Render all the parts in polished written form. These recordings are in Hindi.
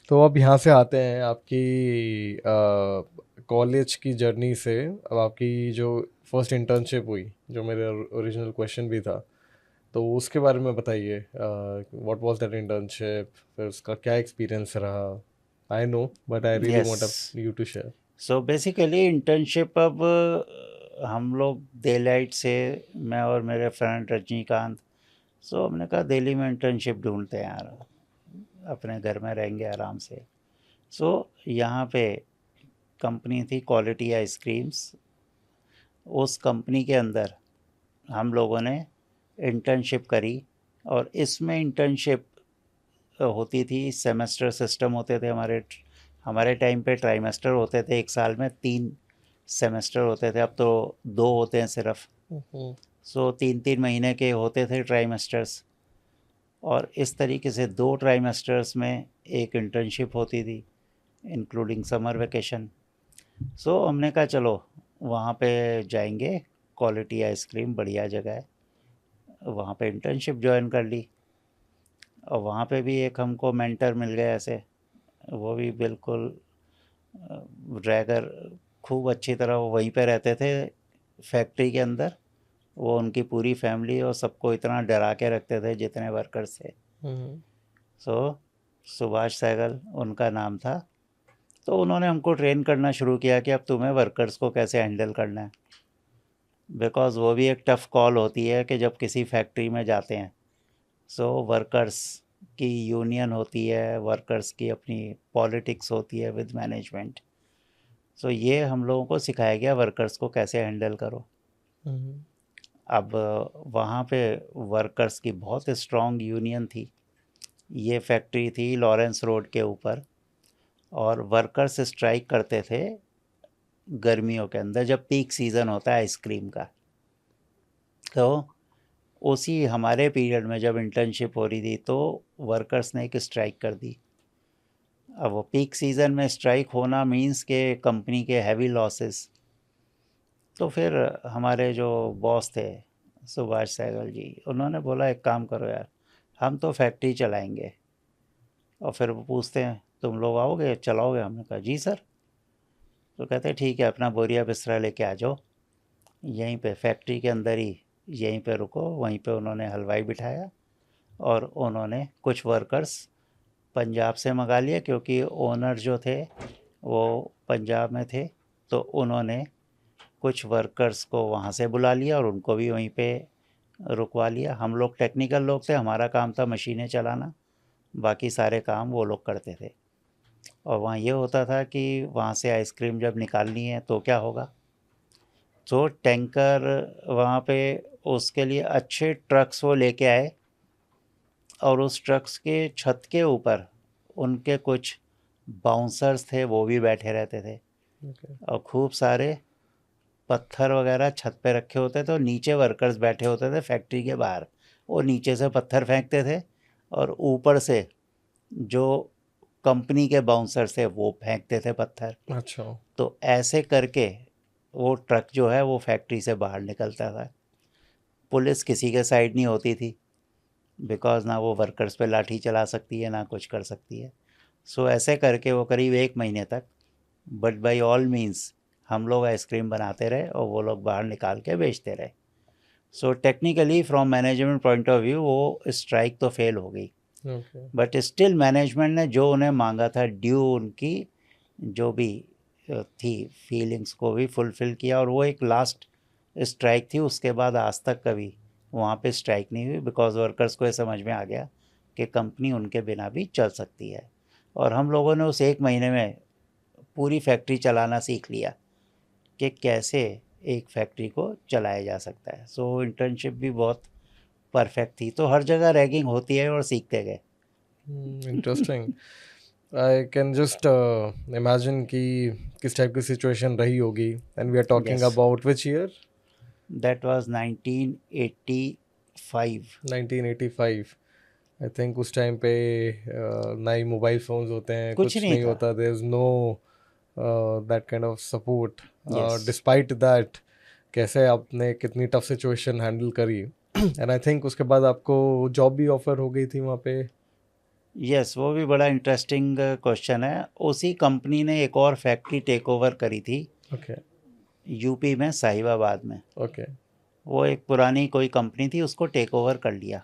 तो अब यहाँ से आते हैं आपकी कॉलेज की जर्नी से। अब आपकी जो फर्स्ट इंटर्नशिप हुई, जो मेरा ओरिजिनल क्वेश्चन भी था, तो उसके बारे में बताइए। व्हाट वाज दैट इंटर्नशिप, फिर उसका क्या एक्सपीरियंस रहा। I know but I really yes. Want you to share. So basically internship अब हम लोग डेलाइट से, मैं और मेरे फ्रेंड रजनीकांत, सो हमने कहा दिल्ली में इंटर्नशिप ढूंढते हैं यार, अपने घर में रहेंगे आराम से। सो यहाँ पे कंपनी थी क्वालिटी आइसक्रीम्स। उस कंपनी के अंदर हम लोगों ने इंटर्नशिप करी। और इसमें इंटर्नशिप होती थी, सेमेस्टर सिस्टम होते थे हमारे। हमारे टाइम पे ट्राइमेस्टर होते थे, एक साल में 3 सेमेस्टर होते थे, अब तो 2 होते हैं सिर्फ। हम्म। सो 3-3 महीने के होते थे ट्राइमेस्टर्स। और इस तरीके से 2 ट्राइमेस्टर्स में एक इंटर्नशिप होती थी, इंक्लूडिंग समर वेकेशन। सो हमने कहा चलो वहाँ पे जाएंगे, क्वालिटी आइसक्रीम बढ़िया जगह है, वहाँ पे इंटर्नशिप ज्वाइन कर ली। और वहाँ पे भी एक हमको मेंटर मिल गया ऐसे, वो भी बिल्कुल ड्रैगर, खूब अच्छी तरह वो वहीं पे रहते थे फैक्ट्री के अंदर। वो उनकी पूरी फैमिली और सबको इतना डरा के रखते थे जितने वर्कर्स थे। हम्म। सो सुभाष सहगल उनका नाम था। तो उन्होंने हमको ट्रेन करना शुरू किया कि अब तुम्हें वर्कर्स को कैसे हैंडल करना है, बिकॉज़ वो भी एक टफ़ कॉल होती है कि जब किसी फैक्ट्री में जाते हैं। सो वर्कर्स की यूनियन होती है, वर्कर्स की अपनी पॉलिटिक्स होती है विद मैनेजमेंट। सो ये हम लोगों को सिखाया गया वर्कर्स को कैसे हैंडल करो। हम्म। अब वहाँ पे वर्कर्स की बहुत स्ट्रॉन्ग यूनियन थी। ये फैक्ट्री थी लॉरेंस रोड के ऊपर। और वर्कर्स स्ट्राइक करते थे गर्मियों के अंदर, जब पीक सीज़न होता है आइसक्रीम का। तो उसी हमारे पीरियड में जब इंटर्नशिप हो रही थी तो वर्कर्स ने एक स्ट्राइक कर दी। अब वो पीक सीज़न में स्ट्राइक होना मींस के कंपनी के हैवी लॉसेस। तो फिर हमारे जो बॉस थे सुभाष सहगल जी, उन्होंने बोला एक काम करो यार, हम तो फैक्ट्री चलाएंगे। और फिर वो पूछते हैं तुम लोग आओगे चलाओगे, हमने कहा जी सर। तो कहते हैं ठीक है, अपना बोरिया बिस्तरा लेके आ जाओ, यहीं पे फैक्ट्री के अंदर ही यहीं पे रुको। वहीं पे उन्होंने हलवाई बिठाया और उन्होंने कुछ वर्कर्स पंजाब से मंगा लिए, क्योंकि ओनर जो थे वो पंजाब में थे। तो उन्होंने कुछ वर्कर्स को वहाँ से बुला लिया और उनको भी वहीं पे रुकवा लिया। हम लोग टेक्निकल लोग थे, हमारा काम था मशीनें चलाना, बाकी सारे काम वो लोग करते थे। और वहाँ ये होता था कि वहाँ से आइसक्रीम जब निकालनी है तो क्या होगा, तो टैंकर वहाँ पे, उसके लिए अच्छे ट्रक्स वो लेके आए। और उस ट्रक्स के छत के ऊपर उनके कुछ बाउंसर्स थे, वो भी बैठे रहते थे। ओके। और खूब सारे पत्थर वगैरह छत पे रखे होते थे और नीचे वर्कर्स बैठे होते थे फैक्ट्री के बाहर। वो नीचे से पत्थर फेंकते थे और ऊपर से जो कंपनी के बाउंसर थे वो फेंकते थे पत्थर। अच्छा। तो ऐसे करके वो ट्रक जो है वो फैक्ट्री से बाहर निकलता था। पुलिस किसी के साइड नहीं होती थी, बिकॉज़ ना वो वर्कर्स पे लाठी चला सकती है ना कुछ कर सकती है। सो ऐसे करके वो करीब 1 महीने तक, बट बाई ऑल मीन्स, हम लोग आइसक्रीम बनाते रहे और वो लोग बाहर निकाल के बेचते रहे। So technically from management point of view वो स्ट्राइक तो फेल हो गई, ओके। बट स्टिल मैनेजमेंट ने जो उन्हें मांगा था ड्यू, उनकी जो भी थी फीलिंग्स को भी फुलफ़िल किया। और वो एक लास्ट स्ट्राइक थी, उसके बाद आज तक कभी वहाँ पे स्ट्राइक नहीं हुई, बिकॉज़ वर्कर्स को ये समझ में आ गया कि कंपनी उनके बिना भी चल सकती है। और हम लोगों ने उस 1 महीने में पूरी फैक्ट्री चलाना सीख लिया कि कैसे एक फैक्ट्री को चलाया जा सकता है। सो इंटर्नशिप भी बहुत परफेक्ट थी। तो हर जगह रैगिंग होती है और सीखते गए। Interesting. I can just imagine कि किस टाइप की सिचुएशन रही होगी। And we are talking yes, about which year? That was 1985। 1985। I think उस टाइम पे ना ही मोबाइल फोन्स होते हैं, कुछ कुछ नहीं नहीं था। होता। There is no that kind of support. Yes. Despite that, कैसे आपने कितनी टफ सिचुएशन हैंडल करी। एंड आई थिंक उसके बाद आपको जॉब भी ऑफर हो गई थी वहाँ पे। यस, वो भी बड़ा इंटरेस्टिंग क्वेश्चन है। उसी कंपनी ने एक और फैक्ट्री टेक ओवर करी थी ओके यूपी में, साहिबाबाद में। ओके वो एक पुरानी कोई कंपनी थी, उसको टेक ओवर कर लिया।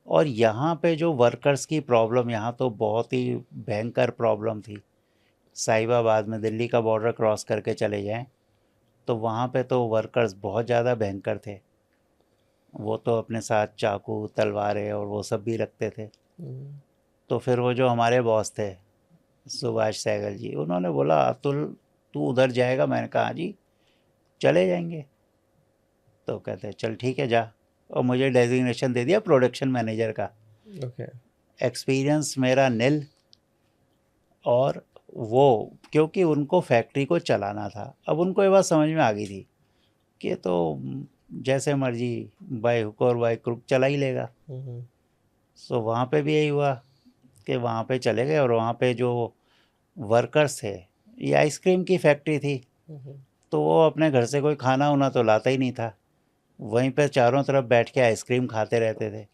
और यहाँ पे जो वर्कर्स की प्रॉब्लम, यहाँ तो बहुत ही भयंकर प्रॉब्लम थी। साहिबाबाद में दिल्ली का बॉर्डर क्रॉस करके चले जाएं तो वहाँ पे तो वर्कर्स बहुत ज़्यादा भयंकर थे। वो तो अपने साथ चाकू, तलवारें और वो सब भी रखते थे। तो फिर वो जो हमारे बॉस थे, सुभाष सहगल जी, उन्होंने बोला अतुल तू उधर जाएगा। मैंने कहा "हाँ जी, चले जाएंगे"। तो कहते चल ठीक है जा, और मुझे डेजिग्नेशन दे दिया प्रोडक्शन मैनेजर का। ओके एक्सपीरियंस मेरा नील। और वो, क्योंकि उनको फैक्ट्री को चलाना था, अब उनको ये बात समझ में आ गई थी कि तो जैसे मर्जी बाय हुक और बाय क्रुक चला ही लेगा। सो वहाँ पे भी यही हुआ कि वहाँ पे चले गए, और वहाँ पे जो वर्कर्स थे, ये आइसक्रीम की फैक्ट्री थी, तो वो अपने घर से कोई खाना वाना तो लाता ही नहीं था, वहीं पे चारों तरफ बैठ के आइसक्रीम खाते रहते थे।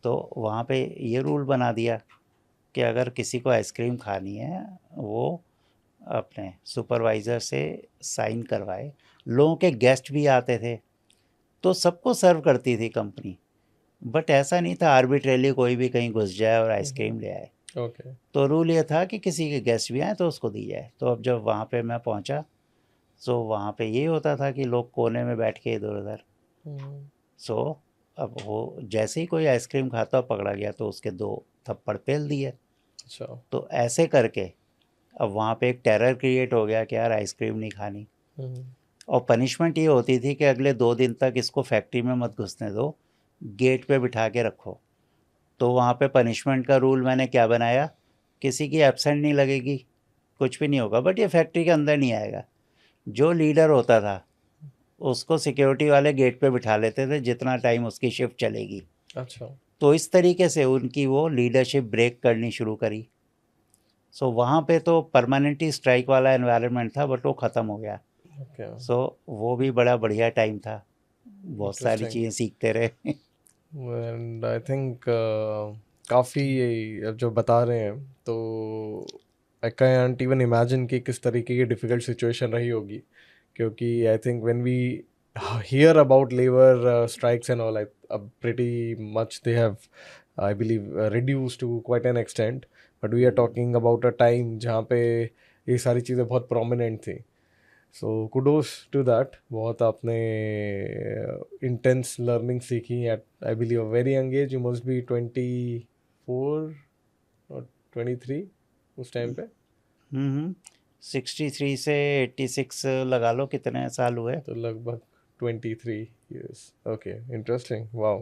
तो वहाँ पे ये रूल बना दिया कि अगर किसी को आइसक्रीम खानी है, वो अपने सुपरवाइज़र से साइन करवाए। लोगों के गेस्ट भी आते थे, तो सबको सर्व करती थी कंपनी। बट ऐसा नहीं था आर्बिट्रेली कोई भी कहीं घुस जाए और आइसक्रीम ले आए। ओके तो रूल ये था कि किसी के गेस्ट भी आए तो उसको दी जाए। तो अब जब वहाँ पे मैं पहुँचा, सो वहाँ पे ये होता था कि लोग कोने में बैठ के इधर उधर। सो अब वो जैसे ही कोई आइसक्रीम खाता पकड़ा गया तो उसके 2 थप्पड़ पेल दिए। अच्छा तो ऐसे करके अब वहाँ पे एक टेरर क्रिएट हो गया कि यार आइसक्रीम नहीं खानी। और पनिशमेंट ये होती थी कि अगले 2 दिन तक इसको फैक्ट्री में मत घुसने दो, गेट पे बिठा के रखो। तो वहाँ पे पनिशमेंट का रूल मैंने क्या बनाया, किसी की एब्सेंट नहीं लगेगी, कुछ भी नहीं होगा, बट ये फैक्ट्री के अंदर नहीं आएगा। जो लीडर होता था उसको सिक्योरिटी वाले गेट पे बिठा लेते थे जितना टाइम उसकी शिफ्ट चलेगी। अच्छा तो इस तरीके से उनकी वो लीडरशिप ब्रेक करनी शुरू करी। सो वहाँ पे तो परमानेंटली स्ट्राइक वाला एनवायरनमेंट था, बट वो ख़त्म हो गया। ओके सो वो भी बड़ा बढ़िया टाइम था, बहुत सारी इंटरेस्टिंग चीज़ें सीखते रहे। एंड आई थिंक काफ़ी अब जो बता रहे हैं तो आई कैंट इवन इमेजिन कि किस तरीके की डिफ़िकल्ट सिचुएशन रही होगी क्योंकि I think when we hear about labor strikes and all, pretty much they have, I believe, reduced to quite an extent. But we are talking about a time जहाँ पे ये सारी चीज़ें बहुत prominent थी. So kudos to that. बहुत आपने intense learning सीखी at I believe a very young age. You must be 24 or 23 उस टाइम पे. 63 से 86 लगा लो कितने साल हुए। तो लगभग 23 years. Okay, interesting. Wow.